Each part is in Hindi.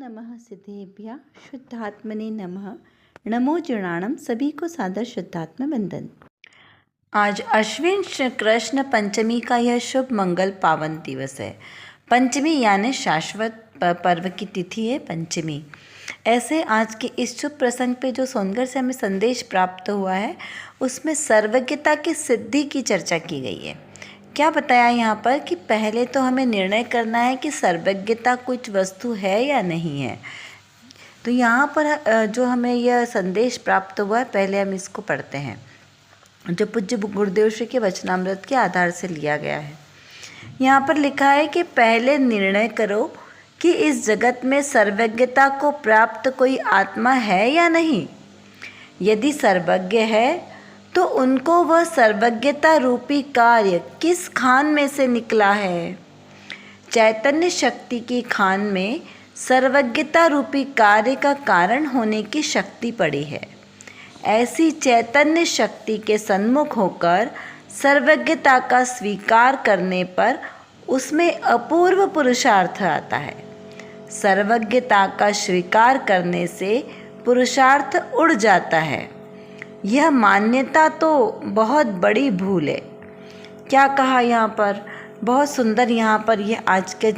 नमः सिद्धेभ्यः शुद्धात्मने नमः। नमो जुणाणम। सभी को सादर शुद्धात्म वंदन। आज अश्विन कृष्ण पंचमी का यह शुभ मंगल पावन दिवस है। पंचमी यानी शाश्वत पर्व की तिथि है पंचमी। ऐसे आज के इस शुभ प्रसंग पे जो सोनगढ़ से हमें संदेश प्राप्त हुआ है उसमें सर्वज्ञता की सिद्धि की चर्चा की गई है। क्या बताया यहाँ पर कि पहले तो हमें निर्णय करना है कि सर्वज्ञता कुछ वस्तु है या नहीं है। तो यहाँ पर जो हमें यह संदेश प्राप्त हुआ है पहले हम इसको पढ़ते हैं, जो पूज्य गुरुदेव श्री के वचनामृत के आधार से लिया गया है। यहाँ पर लिखा है कि पहले निर्णय करो कि इस जगत में सर्वज्ञता को प्राप्त कोई आत्मा है या नहीं। यदि सर्वज्ञ है तो उनको वह सर्वज्ञता रूपी कार्य किस खान में से निकला है। चैतन्य शक्ति की खान में सर्वज्ञता रूपी कार्य का कारण होने की शक्ति पड़ी है। ऐसी चैतन्य शक्ति के सन्मुख होकर सर्वज्ञता का स्वीकार करने पर उसमें अपूर्व पुरुषार्थ आता है। सर्वज्ञता का स्वीकार करने से पुरुषार्थ उड़ जाता है। यह मान्यता तो बहुत बड़ी भूल है। क्या कहा यहाँ पर, बहुत सुंदर यहाँ पर यह आज के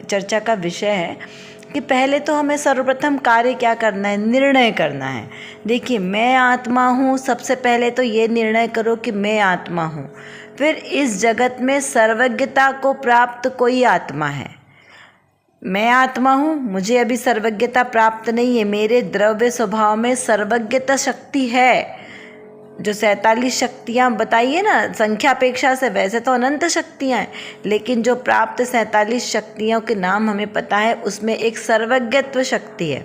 चर्चा का विषय है कि पहले तो हमें सर्वप्रथम कार्य क्या करना है, निर्णय करना है। देखिए, मैं आत्मा हूँ, सबसे पहले तो ये निर्णय करो कि मैं आत्मा हूँ। फिर इस जगत में सर्वज्ञता को प्राप्त कोई आत्मा है। मैं आत्मा हूँ, मुझे अभी सर्वज्ञता प्राप्त नहीं है। मेरे द्रव्य स्वभाव में सर्वज्ञता शक्ति है। जो 47 शक्तियाँ बताइए ना संख्यापेक्षा से, वैसे तो अनंत शक्तियाँ हैं, लेकिन जो प्राप्त 47 शक्तियों के नाम हमें पता है उसमें एक सर्वज्ञत्व शक्ति है।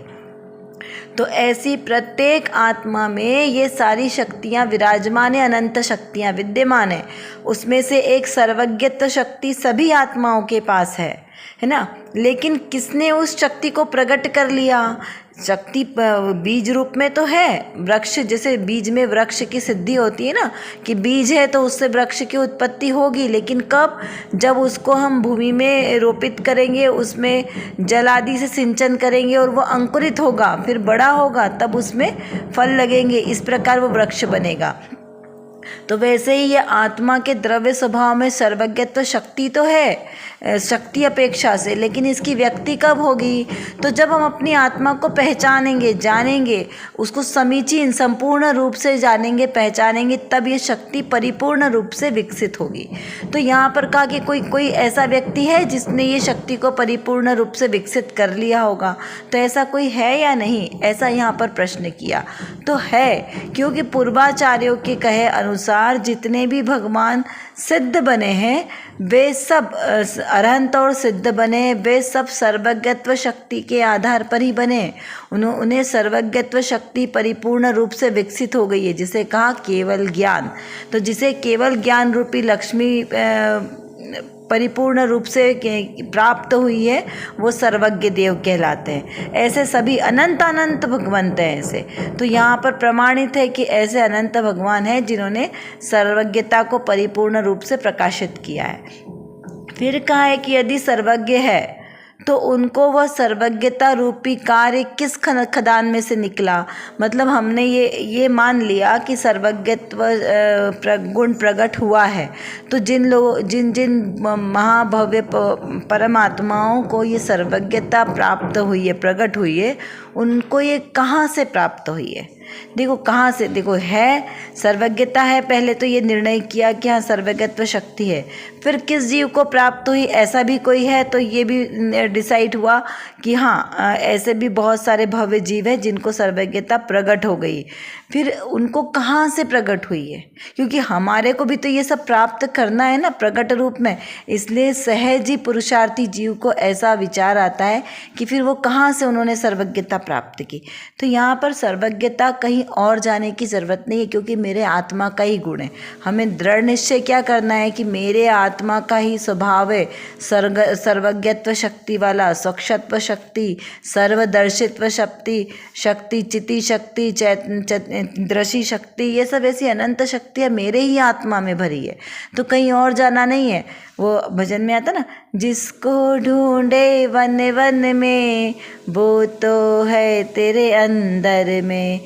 तो ऐसी प्रत्येक आत्मा में ये सारी शक्तियाँ विराजमान है, अनंत शक्तियाँ विद्यमान है। उसमें से एक सर्वज्ञत्व शक्ति सभी आत्माओं के पास है ना। लेकिन किसने उस शक्ति को प्रकट कर लिया? शक्ति बीज रूप में तो है। वृक्ष, जैसे बीज में वृक्ष की सिद्धि होती है ना, कि बीज है तो उससे वृक्ष की उत्पत्ति होगी। लेकिन कब? जब उसको हम भूमि में रोपित करेंगे, उसमें जल आदि से सिंचन करेंगे और वो अंकुरित होगा, फिर बड़ा होगा, तब उसमें फल लगेंगे। इस प्रकार वो वृक्ष बनेगा। तो वैसे ही ये आत्मा के द्रव्य स्वभाव में सर्वज्ञत्व शक्ति तो है शक्ति अपेक्षा से, लेकिन इसकी व्यक्ति कब होगी? तो जब हम अपनी आत्मा को पहचानेंगे, जानेंगे, उसको समीचीन संपूर्ण रूप से जानेंगे, पहचानेंगे, तब ये शक्ति परिपूर्ण रूप से विकसित होगी। तो यहाँ पर कहा कि कोई ऐसा व्यक्ति है जिसने ये शक्ति को परिपूर्ण रूप से विकसित कर लिया होगा। तो ऐसा कोई है या नहीं, ऐसा यहाँ पर प्रश्न किया। तो है, क्योंकि पूर्वाचार्यों के कहे अनुसार जितने भी भगवान सिद्ध बने हैं वे सब अरहंत और सिद्ध बने, वे सब सर्वज्ञत्व शक्ति के आधार पर ही बने। उन्हें सर्वज्ञत्व शक्ति परिपूर्ण रूप से विकसित हो गई है, जिसे कहा केवल ज्ञान। तो जिसे केवल ज्ञान रूपी लक्ष्मी परिपूर्ण रूप से प्राप्त हुई है, वो सर्वज्ञ देव कहलाते हैं। ऐसे सभी अनंत भगवंत हैं ऐसे। तो यहाँ पर प्रमाणित है कि ऐसे अनंत भगवान हैं जिन्होंने सर्वज्ञता को परिपूर्ण रूप से प्रकाशित किया है। फिर कहा है कि यदि सर्वज्ञ है तो उनको वह सर्वज्ञता रूपी कार्य किस खदान में से निकला। मतलब हमने ये मान लिया कि सर्वज्ञत्व गुण प्रकट हुआ है, तो जिन महाभव्य परमात्माओं को ये सर्वज्ञता प्राप्त हुई है, प्रकट हुई है, उनको ये कहाँ से प्राप्त हुई है? देखो कहाँ से, देखो है सर्वज्ञता है, पहले तो ये निर्णय किया कि हाँ सर्वज्ञत्व शक्ति है। फिर किस जीव को प्राप्त हुई, ऐसा भी कोई है, तो ये भी डिसाइड हुआ कि हाँ ऐसे भी बहुत सारे भव्य जीव हैं जिनको सर्वज्ञता प्रकट हो गई। फिर उनको कहाँ से प्रकट हुई है? क्योंकि हमारे को भी तो ये सब प्राप्त करना है ना प्रकट रूप में, इसलिए सहज ही पुरुषार्थी जीव को ऐसा विचार आता है कि फिर वो कहाँ से उन्होंने सर्वज्ञता प्राप्त की। तो यहाँ पर सर्वज्ञता कहीं और जाने की ज़रूरत नहीं है, क्योंकि मेरे आत्मा का ही गुण है। हमें दृढ़ निश्चय क्या करना है कि मेरे आत्मा का ही स्वभाव है, सर्वज्ञत्व शक्ति वाला, स्वक्षत्व शक्ति, सर्वदर्शित्व शक्ति, चिति शक्ति, दृषि शक्ति, ये सब ऐसी अनंत शक्तियाँ मेरे ही आत्मा में भरी है, तो कहीं और जाना नहीं है। वो भजन में आता ना, जिसको ढूंढे वन वन में वो तो है तेरे अंदर में।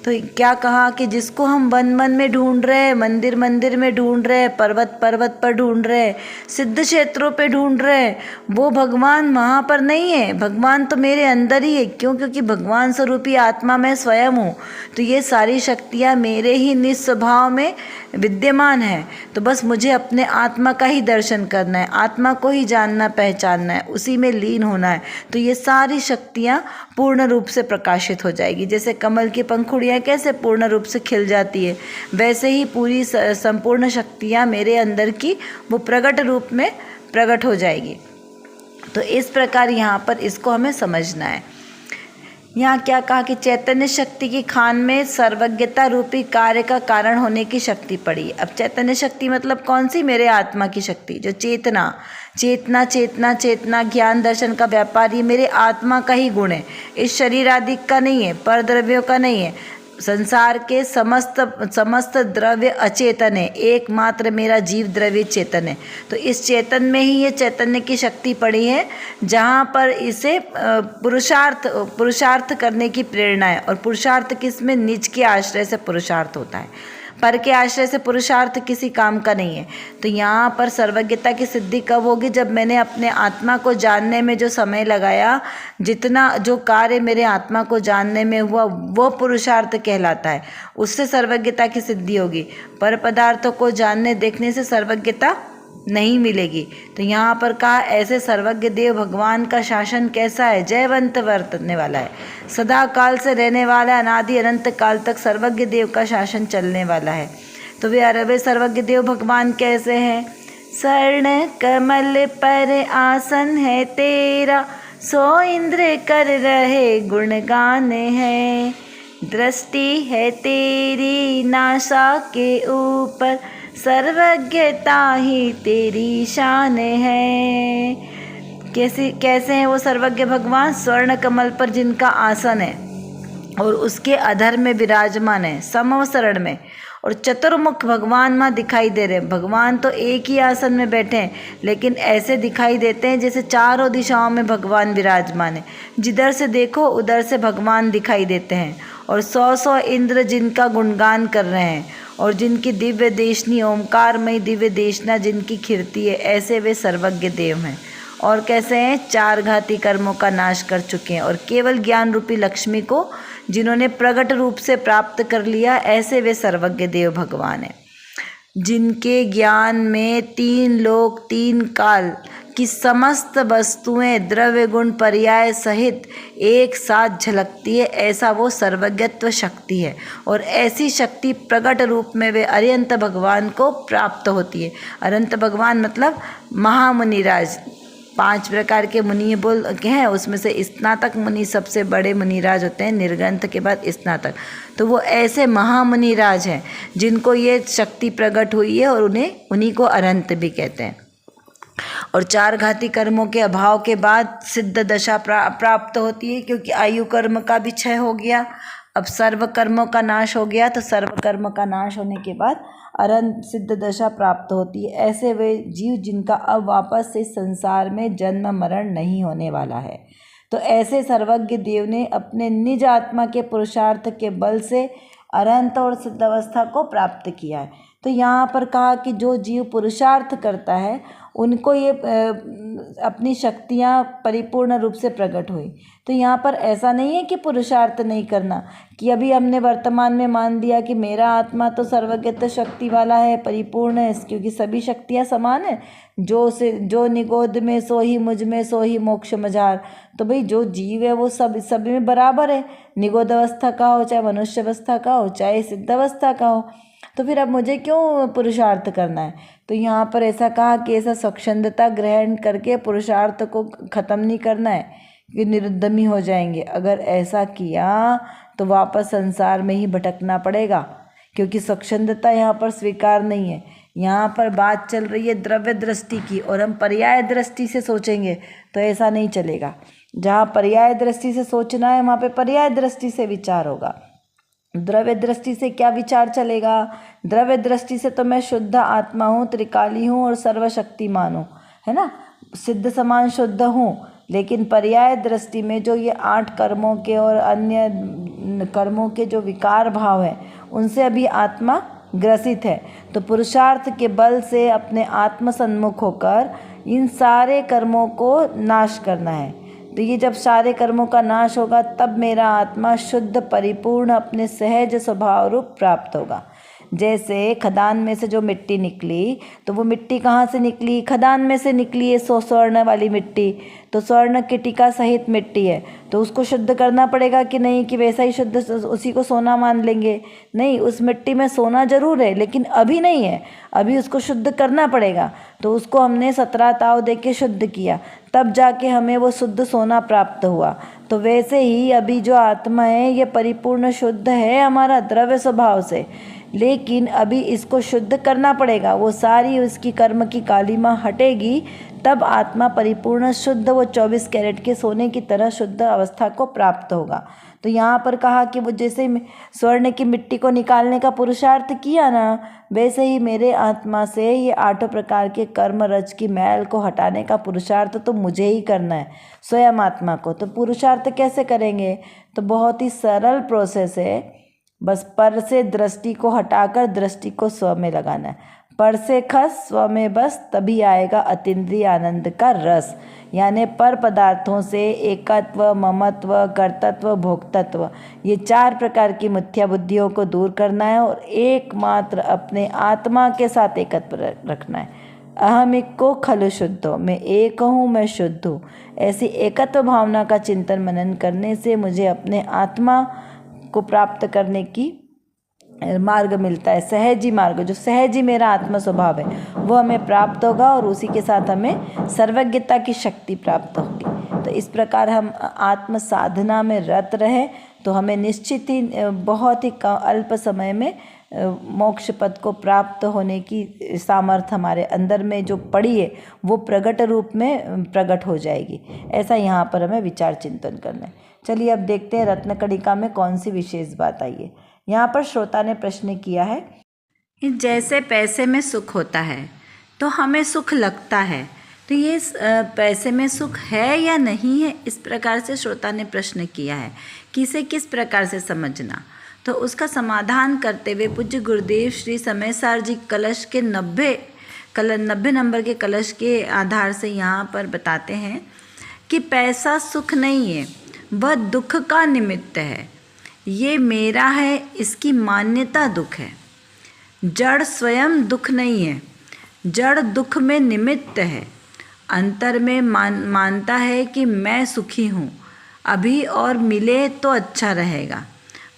तो क्या कहा कि जिसको हम वन वन में ढूंढ रहे हैं, मंदिर मंदिर में ढूंढ रहे हैं, पर्वत पर्वत पर ढूंढ रहे हैं, सिद्ध क्षेत्रों पे ढूंढ रहे हैं, वो भगवान वहाँ पर नहीं है, भगवान तो मेरे अंदर ही है। क्यों? क्योंकि भगवान स्वरूपी आत्मा मैं स्वयं हूँ। तो ये सारी शक्तियाँ मेरे ही निस्वभाव में विद्यमान है। तो बस मुझे अपने आत्मा का ही दर्शन करना है, आत्मा को ही जानना पहचानना है, उसी में लीन होना है। तो ये सारी शक्तियाँ पूर्ण रूप से प्रकाशित हो जाएगी। जैसे कमल की पंखुड़ियाँ कैसे पूर्ण रूप से खिल जाती है, वैसे ही पूरी संपूर्ण शक्तियाँ मेरे अंदर की वो प्रकट रूप में प्रकट हो जाएगी। तो इस प्रकार यहाँ पर इसको हमें समझना है। यहाँ क्या कहा कि चैतन्य शक्ति की खान में सर्वज्ञता रूपी कार्य का कारण होने की शक्ति पड़ी। अब चैतन्य शक्ति मतलब कौन सी? मेरे आत्मा की शक्ति, जो चेतना चेतना चेतना चेतना ज्ञान दर्शन का व्यापार, ये मेरे आत्मा का ही गुण है, इस शरीर आदि का नहीं है, पर द्रव्यों का नहीं है। संसार के समस्त द्रव्य अचेतन है, एकमात्र मेरा जीव द्रव्य चेतन है। तो इस चेतन में ही ये चैतन्य की शक्ति पड़ी है, जहाँ पर इसे पुरुषार्थ करने की प्रेरणा है। और पुरुषार्थ किसमें? निज के आश्रय से पुरुषार्थ होता है, पर के आश्रय से पुरुषार्थ किसी काम का नहीं है। तो यहाँ पर सर्वज्ञता की सिद्धि कब होगी? जब मैंने अपने आत्मा को जानने में जो समय लगाया, जितना जो कार्य मेरे आत्मा को जानने में हुआ, वो पुरुषार्थ कहलाता है, उससे सर्वज्ञता की सिद्धि होगी। पर पदार्थों को जानने देखने से सर्वज्ञता नहीं मिलेगी। तो यहाँ पर कहा, ऐसे सर्वज्ञ देव भगवान का शासन कैसा है? जयवंत वर्तने वाला है, सदा काल से रहने वाला, अनादि अनंत काल तक सर्वज्ञ देव का शासन चलने वाला है। तो वे सर्वज्ञ देव भगवान कैसे हैं? स्वर्ण कमल पर आसन है तेरा, सो इंद्र कर रहे गुणगान है, दृष्टि है तेरी नासा के ऊपर, सर्वज्ञता ही तेरी शान है। कैसे हैं वो सर्वज्ञ भगवान? स्वर्ण कमल पर जिनका आसन है और उसके अधर में विराजमान है, समवसरण में, और चतुर्मुख भगवान माँ दिखाई दे रहे हैं। भगवान तो एक ही आसन में बैठे हैं, लेकिन ऐसे दिखाई देते हैं जैसे चारों दिशाओं में भगवान विराजमान है। जिधर से देखो उधर से भगवान दिखाई देते हैं। और 100 इंद्र जिनका गुणगान कर रहे हैं, और जिनकी दिव्य देशनी ओमकारमयी दिव्य देशना जिनकी खिरती है, ऐसे वे सर्वज्ञ देव हैं। और कैसे हैं? 4 घाती कर्मों का नाश कर चुके हैं, और केवल ज्ञान रूपी लक्ष्मी को जिन्होंने प्रकट रूप से प्राप्त कर लिया, ऐसे वे सर्वज्ञ देव भगवान हैं। जिनके ज्ञान में 3 लोक 3 काल की समस्त वस्तुएं द्रव्य गुण पर्याय सहित एक साथ झलकती है, ऐसा वो सर्वज्ञत्व शक्ति है। और ऐसी शक्ति प्रकट रूप में वे अरिहंत भगवान को प्राप्त होती है। अरिहंत भगवान मतलब महामुनिराज, 5 प्रकार के मुनि बोल के हैं, उसमें से स्नातक मुनि सबसे बड़े मुनिराज होते हैं, निर्ग्रंथ के बाद स्नातक। तो वो ऐसे महामुनिराज हैं जिनको ये शक्ति प्रकट हुई है, और उन्हीं को अरिहंत भी कहते हैं। और 4 घाती कर्मों के अभाव के बाद सिद्ध दशा प्राप्त होती है, क्योंकि आयु कर्म का भी क्षय हो गया, अब सर्व कर्मों का नाश हो गया। तो सर्व कर्म का नाश होने के बाद अरहंत सिद्ध दशा प्राप्त होती है। ऐसे वे जीव जिनका अब वापस से संसार में जन्म मरण नहीं होने वाला है। तो ऐसे सर्वज्ञ देव ने अपने निज आत्मा के पुरुषार्थ के बल से अरहंत और सिद्ध अवस्था को प्राप्त किया है। तो यहाँ पर कहा कि जो जीव पुरुषार्थ करता है उनको ये अपनी शक्तियाँ परिपूर्ण रूप से प्रकट हुई। तो यहाँ पर ऐसा नहीं है कि पुरुषार्थ नहीं करना, कि अभी हमने वर्तमान में मान लिया कि मेरा आत्मा तो सर्वज्ञत्व शक्ति वाला है, परिपूर्ण है, क्योंकि सभी शक्तियाँ समान है, जो निगोद में सो ही मुझ में सो ही मोक्ष मझार। तो भाई जो जीव है वो सभी में बराबर है, निगोद अवस्था का हो, चाहे मनुष्य अवस्था का हो, चाहे सिद्ध अवस्था का हो। तो फिर अब मुझे क्यों पुरुषार्थ करना है? तो यहाँ पर ऐसा कहा कि ऐसा स्वच्छंदता ग्रहण करके पुरुषार्थ को ख़त्म नहीं करना है कि निरुद्धमी हो जाएंगे। अगर ऐसा किया तो वापस संसार में ही भटकना पड़ेगा, क्योंकि स्वच्छंदता यहाँ पर स्वीकार नहीं है। यहाँ पर बात चल रही है द्रव्य दृष्टि की, और हम पर्याय दृष्टि से सोचेंगे तो ऐसा नहीं चलेगा। जहाँ पर्याय दृष्टि से सोचना है वहाँ पे पर्याय दृष्टि से विचार होगा। द्रव्य दृष्टि से क्या विचार चलेगा? द्रव्य दृष्टि से तो मैं शुद्ध आत्मा हूँ, त्रिकाली हूँ और सर्वशक्तिमान हूँ, है ना, सिद्ध समान शुद्ध हूँ। लेकिन पर्याय दृष्टि में जो ये 8 कर्मों के और अन्य कर्मों के जो विकार भाव हैं उनसे अभी आत्मा ग्रसित है। तो पुरुषार्थ के बल से अपने आत्म सन्मुख होकर इन सारे कर्मों को नाश करना है। तो ये जब सारे कर्मों का नाश होगा तब मेरा आत्मा शुद्ध परिपूर्ण अपने सहज स्वभाव रूप प्राप्त होगा। जैसे खदान में से जो मिट्टी निकली, तो वो मिट्टी कहाँ से निकली? खदान में से निकली है, स्वर्ण वाली मिट्टी। तो स्वर्ण की टीका सहित मिट्टी है, तो उसको शुद्ध करना पड़ेगा कि नहीं, कि वैसा ही शुद्ध उसी को सोना मान लेंगे? नहीं, उस मिट्टी में सोना जरूर है लेकिन अभी नहीं है, अभी उसको शुद्ध करना पड़ेगा। तो उसको हमने 17 ताव दे के शुद्ध किया, तब जाके हमें वो शुद्ध सोना प्राप्त हुआ। तो वैसे ही अभी जो आत्मा है ये परिपूर्ण शुद्ध है हमारा द्रव्य स्वभाव से, लेकिन अभी इसको शुद्ध करना पड़ेगा। वो सारी उसकी कर्म की कालिमा हटेगी तब आत्मा परिपूर्ण शुद्ध वो 24 कैरेट के सोने की तरह शुद्ध अवस्था को प्राप्त होगा। तो यहाँ पर कहा कि वो जैसे स्वर्ण की मिट्टी को निकालने का पुरुषार्थ किया ना, वैसे ही मेरे आत्मा से ये 8 प्रकार के कर्म रज की मैल को हटाने का पुरुषार्थ तो मुझे ही करना है, स्वयं आत्मा को। तो पुरुषार्थ कैसे करेंगे? तो बहुत ही सरल प्रोसेस है। बस पर से दृष्टि को हटाकर दृष्टि को स्व में लगाना है। पर से खस, स्व में बस, तभी आएगा अतीन्द्रिय आनंद का रस। यानी पर पदार्थों से एकत्व, ममत्व, कर्तत्व, भोक्तत्व, ये 4 प्रकार की मिथ्या बुद्धियों को दूर करना है और एकमात्र अपने आत्मा के साथ एकत्व रखना है। अहमिक को खलु शुद्धो, मैं एक हूँ, मैं शुद्ध हूँ। ऐसी एकत्व भावना का चिंतन मनन करने से मुझे अपने आत्मा को प्राप्त करने की मार्ग मिलता है। सहजी मार्ग, जो सहजी मेरा आत्म स्वभाव है वो हमें प्राप्त होगा और उसी के साथ हमें सर्वज्ञता की शक्ति प्राप्त होगी। तो इस प्रकार हम आत्म साधना में रत रहे तो हमें निश्चित ही बहुत ही अल्प समय में मोक्ष पद को प्राप्त होने की सामर्थ्य हमारे अंदर में जो पड़ी है वो प्रगट रूप में प्रकट हो जाएगी। ऐसा यहाँ पर हमें विचार चिंतन करना है। चलिए अब देखते हैं रत्न कणिका में कौन सी विशेष बात आई है। यहाँ पर श्रोता ने प्रश्न किया है, जैसे पैसे में सुख होता है तो हमें सुख लगता है, तो ये पैसे में सुख है या नहीं है, इस प्रकार से श्रोता ने प्रश्न किया है कि इसे किस प्रकार से समझना। तो उसका समाधान करते हुए पूज्य गुरुदेव श्री समय सार जी कलश के 90 नंबर के कलश के आधार से यहाँ पर बताते हैं कि पैसा सुख नहीं है, वह दुख का निमित्त है। ये मेरा है, इसकी मान्यता दुख है। जड़ स्वयं दुख नहीं है, जड़ दुख में निमित्त है। अंतर में मानता है कि मैं सुखी हूँ, अभी और मिले तो अच्छा रहेगा।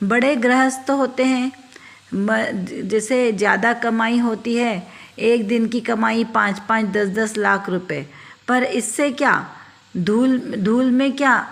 बड़े गृहस्थ होते हैं, जैसे ज़्यादा कमाई होती है, एक दिन की कमाई 5-5, 10-10 लाख रुपए, पर इससे क्या धूल में क्या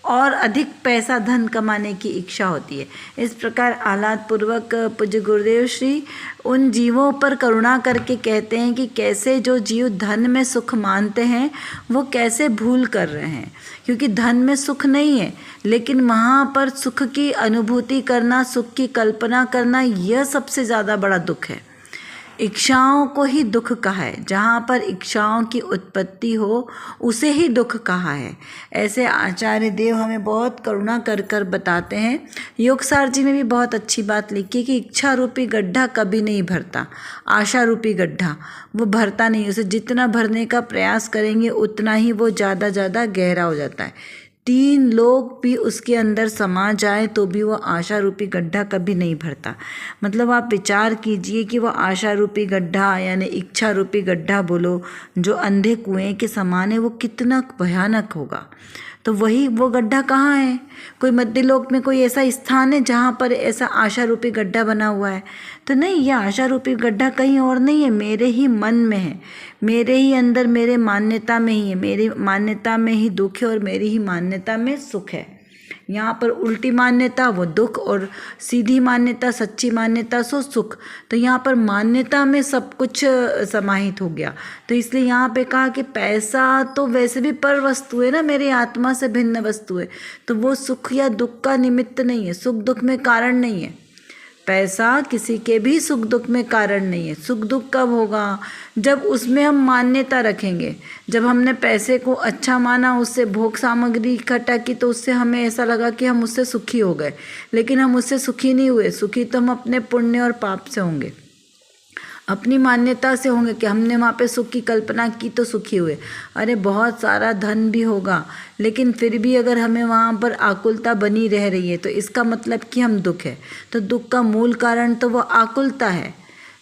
और अधिक पैसा धन कमाने की इच्छा होती है। इस प्रकार आह्लाद पूर्वक पूज्य गुरुदेव श्री उन जीवों पर करुणा करके कहते हैं कि कैसे जो जीव धन में सुख मानते हैं वो कैसे भूल कर रहे हैं, क्योंकि धन में सुख नहीं है, लेकिन वहाँ पर सुख की अनुभूति करना, सुख की कल्पना करना, यह सबसे ज़्यादा बड़ा दुख है। इच्छाओं को ही दुख कहा है, जहाँ पर इच्छाओं की उत्पत्ति हो उसे ही दुख कहा है। ऐसे आचार्य देव हमें बहुत करुणा कर कर बताते हैं। योगसार जी में भी बहुत अच्छी बात लिखी कि इच्छा रूपी गड्ढा कभी नहीं भरता, आशा रूपी गड्ढा वो भरता नहीं। उसे जितना भरने का प्रयास करेंगे उतना ही वो ज़्यादा गहरा हो जाता है। 3 लोग भी उसके अंदर समा जाए तो भी वो आशा रूपी गड्ढा कभी नहीं भरता। मतलब आप विचार कीजिए कि वो आशा रूपी गड्ढा यानी इच्छा रूपी गड्ढा बोलो जो अंधे कुएं के समान है, वो कितना भयानक होगा। तो वही वो गड्ढा कहाँ है? कोई मध्यलोक में कोई ऐसा स्थान है जहाँ पर ऐसा आशा रूपी गड्ढा बना हुआ है? तो नहीं, यह आशा रूपी गड्ढा कहीं और नहीं है, मेरे ही मन में है, मेरे ही अंदर, मेरे मान्यता में ही है। मेरी मान्यता में ही दुख है और मेरी ही मान्यता में सुख है। यहाँ पर उल्टी मान्यता वो दुख, और सीधी मान्यता सच्ची मान्यता सो सुख। तो यहाँ पर मान्यता में सब कुछ समाहित हो गया। तो इसलिए यहाँ पे कहा कि पैसा तो वैसे भी पर वस्तु है ना, मेरी आत्मा से भिन्न वस्तु है, तो वो सुख या दुख का निमित्त नहीं है, सुख दुख में कारण नहीं है। पैसा किसी के भी सुख दुख में कारण नहीं है। सुख दुख कब होगा? जब उसमें हम मान्यता रखेंगे। जब हमने पैसे को अच्छा माना, उससे भोग सामग्री इकट्ठा की, तो उससे हमें ऐसा लगा कि हम उससे सुखी हो गए, लेकिन हम उससे सुखी नहीं हुए। सुखी तो हम अपने पुण्य और पाप से होंगे, अपनी मान्यता से होंगे कि हमने वहाँ पे सुख की कल्पना की तो सुखी हुए। अरे बहुत सारा धन भी होगा, लेकिन फिर भी अगर हमें वहाँ पर आकुलता बनी रह रही है, तो इसका मतलब कि हम दुख है। तो दुख का मूल कारण तो वो आकुलता है।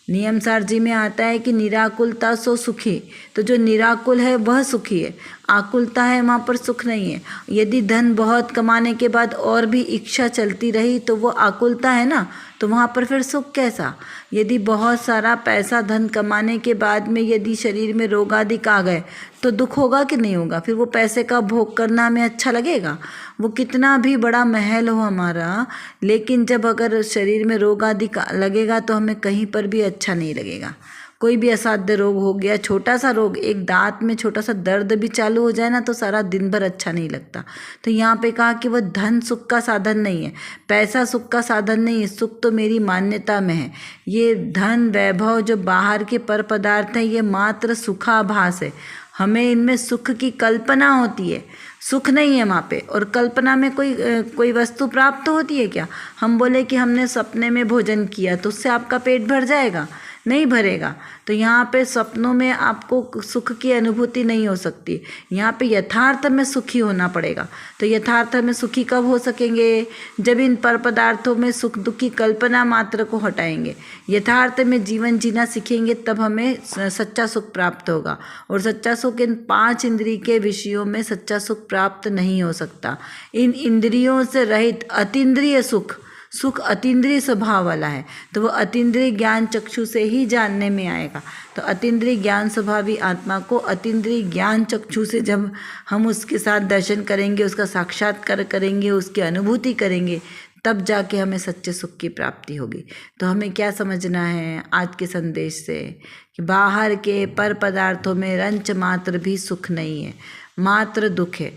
नियमसार जी में आता है कि निराकुलता सो सुखी। तो जो निराकुल है वह सुखी है, आकुलता है वहाँ पर सुख नहीं है। यदि धन बहुत कमाने के बाद और भी इच्छा चलती रही तो वो आकुलता है ना, तो वहाँ पर फिर सुख कैसा? यदि बहुत सारा पैसा धन कमाने के बाद में यदि शरीर में रोग आदि आ गए तो दुख होगा कि नहीं होगा? फिर वो पैसे का भोग करना हमें अच्छा लगेगा? वो कितना भी बड़ा महल हो हमारा, लेकिन जब अगर शरीर में रोग आदि लगेगा तो हमें कहीं पर भी अच्छा नहीं लगेगा। कोई भी असाध्य रोग हो गया, छोटा सा रोग, एक दांत में छोटा सा दर्द भी चालू हो जाए ना, तो सारा दिन भर अच्छा नहीं लगता। तो यहाँ पे कहा कि वह धन सुख का साधन नहीं है, पैसा सुख का साधन नहीं है, सुख तो मेरी मान्यता में है। ये धन वैभव जो बाहर के पर पदार्थ हैं, ये मात्र सुखाभास है। हमें इनमें सुख की कल्पना होती है, सुख नहीं है वहाँ पे। और कल्पना में कोई वस्तु प्राप्त होती है क्या? हम बोले कि हमने सपने में भोजन किया तो उससे आपका पेट भर जाएगा? नहीं भरेगा। तो यहाँ पे सपनों में आपको सुख की अनुभूति नहीं हो सकती, यहाँ पे यथार्थ में सुखी होना पड़ेगा। तो यथार्थ में सुखी कब हो सकेंगे? जब इन पर पदार्थों में सुख दुख की कल्पना मात्र को हटाएंगे, यथार्थ में जीवन जीना सीखेंगे, तब हमें सच्चा सुख प्राप्त होगा। और सच्चा सुख इन 5 इंद्रिय के विषयों में सच्चा सुख प्राप्त नहीं हो सकता। इन इंद्रियों से रहित अतीन्द्रिय सुख अतीन्द्रिय स्वभाव वाला है, तो वो अतीन्द्रिय ज्ञान चक्षु से ही जानने में आएगा। तो अतीन्द्रिय ज्ञान स्वभावी आत्मा को अतीन्द्रिय ज्ञान चक्षु से जब हम उसके साथ दर्शन करेंगे, उसका साक्षात्कार करेंगे, उसकी अनुभूति करेंगे, तब जाके हमें सच्चे सुख की प्राप्ति होगी। तो हमें क्या समझना है आज के संदेश से? कि बाहर के पर पदार्थों में रंच मात्र भी सुख नहीं है, मात्र दुख है।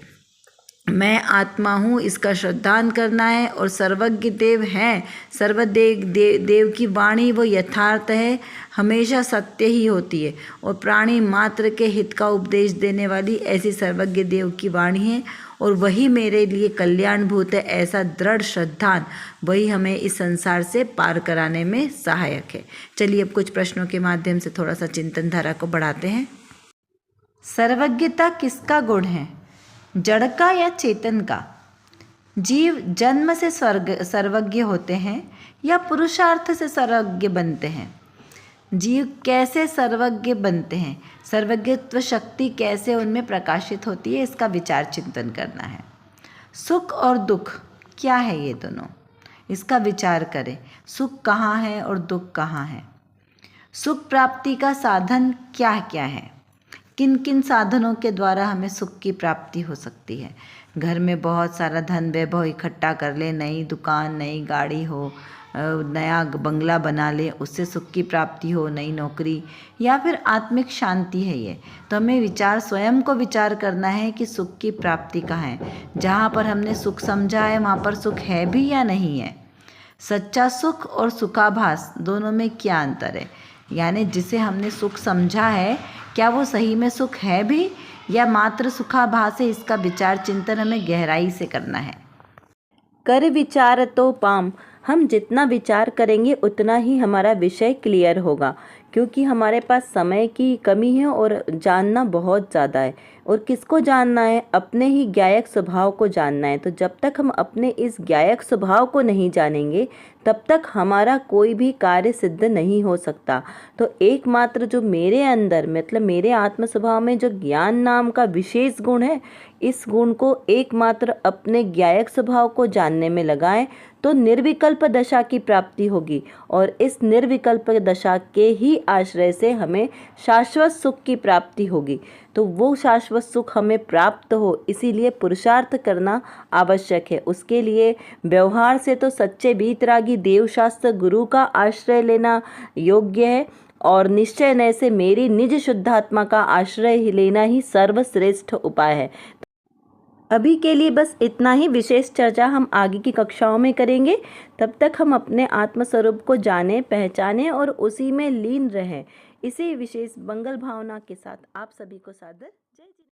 मैं आत्मा हूँ, इसका श्रद्धान करना है। और सर्वज्ञ देव हैं, देव की वाणी वो यथार्थ है, हमेशा सत्य ही होती है। और प्राणी मात्र के हित का उपदेश देने वाली ऐसी सर्वज्ञ देव की वाणी है, और वही मेरे लिए कल्याणभूत है। ऐसा दृढ़ श्रद्धान वही हमें इस संसार से पार कराने में सहायक है। चलिए अब कुछ प्रश्नों के माध्यम से थोड़ा सा चिंतन धारा को बढ़ाते हैं। सर्वज्ञता किसका गुण है, जड़ का या चेतन का? जीव जन्म से सर्वज्ञ होते हैं या पुरुषार्थ से सर्वज्ञ बनते हैं? जीव कैसे सर्वज्ञ बनते हैं, सर्वज्ञत्व शक्ति कैसे उनमें प्रकाशित होती है, इसका विचार चिंतन करना है। सुख और दुख क्या है ये दोनों, इसका विचार करें। सुख कहाँ है और दुख कहाँ है? सुख प्राप्ति का साधन क्या क्या है? किन किन साधनों के द्वारा हमें सुख की प्राप्ति हो सकती है? घर में बहुत सारा धन वैभव इकट्ठा कर ले, नई दुकान नई गाड़ी हो, नया बंगला बना ले, उससे सुख की प्राप्ति हो, नई नौकरी, या फिर आत्मिक शांति है ये? तो हमें स्वयं को विचार करना है कि सुख की प्राप्ति कहाँ है। जहाँ पर हमने सुख समझा है वहाँ पर सुख है भी या नहीं है? सच्चा सुख और सुखाभास दोनों में क्या अंतर है? यानी जिसे हमने सुख समझा है, क्या वो सही में सुख है भी या मात्र सुखाभास है? इसका विचार चिंतन हमें गहराई से करना है। कर विचार तो पाम, हम जितना विचार करेंगे उतना ही हमारा विषय क्लियर होगा, क्योंकि हमारे पास समय की कमी है और जानना बहुत ज़्यादा है। और किसको जानना है? अपने ही ज्ञायक स्वभाव को जानना है। तो जब तक हम अपने इस ज्ञायक स्वभाव को नहीं जानेंगे, तब तक हमारा कोई भी कार्य सिद्ध नहीं हो सकता। तो एकमात्र जो मेरे अंदर, मतलब मेरे आत्म स्वभाव में जो ज्ञान नाम का विशेष गुण है, इस गुण को एकमात्र अपने ज्ञायक स्वभाव को जानने में लगाएं, तो निर्विकल्प दशा की प्राप्ति होगी। और इस निर्विकल्प दशा के ही आश्रय से हमें शाश्वत सुख की प्राप्ति होगी। तो वो शाश्वत सुख हमें प्राप्त हो, इसीलिए पुरुषार्थ करना आवश्यक है। उसके लिए व्यवहार से तो सच्चे वीतरागी देवशास्त्र गुरु का आश्रय लेना योग्य है, और निश्चय नय से मेरी निज शुद्धात्मा का आश्रय ही लेना ही सर्वश्रेष्ठ उपाय है। अभी के लिए बस इतना ही। विशेष चर्चा हम आगे की कक्षाओं में करेंगे। तब तक हम अपने आत्मस्वरूप को जानें, पहचानें और उसी में लीन रहें। इसी विशेष मंगल भावना के साथ आप सभी को सादर